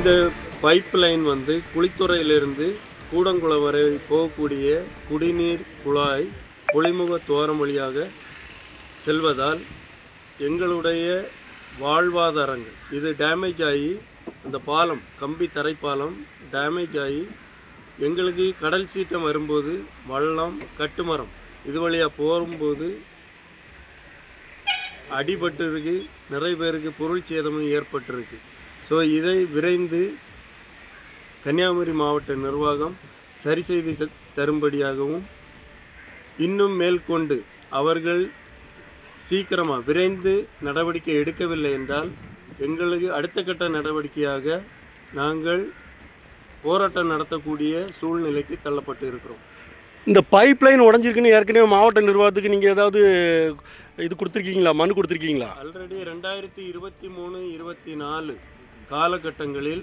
இந்த pipe line வந்து குளித்துறையிலிருந்து கூடங்குளம் வரை போகக்கூடிய குடிநீர் குழாய் பொலிமுக துவாரம் வழியாக செல்வதால் எங்களுடைய வாழ்வாதாரங்கள் இது டேமேஜ் ஆகி அந்த பாலம் கம்பி தரைப்பாலம் டேமேஜ் ஆகி எங்களுக்கு கடல் சீற்றம் வரும்போது வள்ளம் கட்டுமரம் இது வழியாக போகும்போது அடிபட்டிருக்கு, நிறைய பேருக்கு பொருள் சேதமும் ஏற்பட்டிருக்கு. ஸோ இதை விரைந்து கன்னியாகுமரி மாவட்ட நிர்வாகம் சரி செய்து தரும்படியாகவும் இன்னும் மேற்கொண்டு அவர்கள் சீக்கிரமாக விரைந்து நடவடிக்கை எடுக்கவில்லை என்றால் எங்களுக்கு அடுத்த கட்ட நடவடிக்கையாக நாங்கள் போராட்டம் நடத்தக்கூடிய சூழ்நிலைக்கு தள்ளப்பட்டு இருக்கிறோம். இந்த பைப் லைன் உடஞ்சிருக்குன்னு ஏற்கனவே மாவட்ட நிர்வாகத்துக்கு நீங்கள் ஏதாவது இது கொடுத்துருக்கீங்களா, மனு கொடுத்துருக்கீங்களா? ஆல்ரெடி 2023-24 காலகட்டங்களில்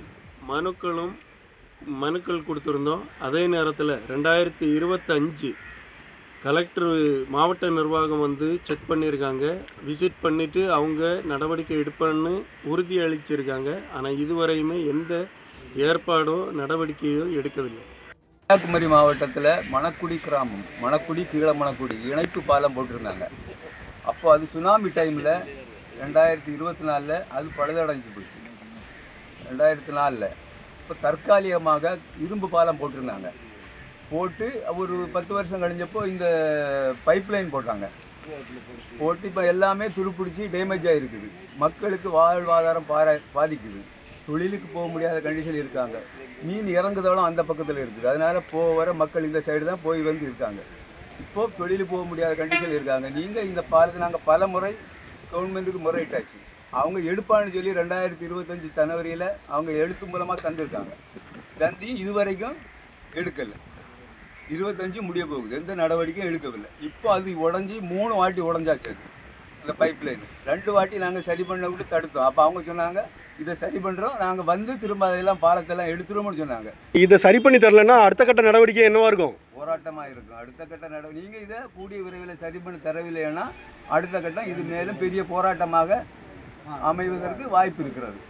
மனுக்கள் கொடுத்துருந்தோம். அதே நேரத்தில் 2025 கலெக்டர் மாவட்ட நிர்வாகம் வந்து செக் பண்ணியிருக்காங்க, விசிட் பண்ணிவிட்டு அவங்க நடவடிக்கை எடுப்பேன்னு உறுதி அளிச்சிருக்காங்க. ஆனால் இதுவரையுமே எந்த ஏற்பாடோ நடவடிக்கையோ எடுக்கவில்லை. கன்னியாகுமரி மாவட்டத்தில் மணக்குடி கிராமம், மணக்குடி கீழ மணக்குடி இணைப்பு பாலம் போட்டிருந்தாங்க. அப்போ அது சுனாமி டைமில் 2024 அது பழுதடைஞ்சு போச்சு. 2004 இப்போ தற்காலிகமாக இரும்பு பாலம் போட்டிருந்தாங்க. போட்டு ஒரு 10 வருஷம் கழிஞ்சப்போ இந்த பைப் லைன் போட்டாங்க. போட்டு இப்போ எல்லாமே துருப்பிடிச்சி டேமேஜ் ஆகிருக்குது. மக்களுக்கு வாழ்வாதாரம் பாதிக்குது. தொழிலுக்கு போக முடியாத கண்டிஷன் இருக்காங்க. மீன் இறங்குதளம் அந்த பக்கத்தில் இருக்குது. அதனால் வர மக்கள் இந்த சைடு தான் போய் வந்து இருக்காங்க. இப்போது தொழிலுக்கு போக முடியாத கண்டிஷன் இருக்காங்க. நீங்கள் இந்த பாலத்தை நாங்கள் பல முறை கவர்மெண்ட்டுக்கு முறையிட்டாச்சு. அவங்க எடுப்பான்னு சொல்லி 2025 ஜனவரியில் அவங்க எழுத்து மூலமாக தந்திருக்காங்க. தந்தி இதுவரைக்கும் எடுக்கலை. 25 முடிய போகுது, எந்த நடவடிக்கையும் எடுக்கவில்லை. இப்போ அது உடஞ்சி 3 வாட்டி உடஞ்சாச்சு. அது அந்த பைப் லைன் 2 வாட்டி நாங்கள் சரி பண்ண விட்டு தடுத்தோம். அப்போ அவங்க சொன்னாங்க இதை சரி பண்ணுறோம், நாங்கள் வந்து திரும்ப அதெல்லாம் பாலத்தெல்லாம் எடுத்துருவோம்னு சொன்னாங்க. இதை சரி பண்ணி தரலன்னா அடுத்த கட்ட நடவடிக்கை என்னவா இருக்கும்? போராட்டமாக இருக்கும். அடுத்த கட்ட நடவடிக்கை நீங்கள் இதை கூடிய விரைவில் சரி பண்ணி தரவில்லைன்னா அடுத்த கட்டம் இது மேலும் பெரிய போராட்டமாக அமைவதற்கு வாய்ப்பு இருக்கிறது.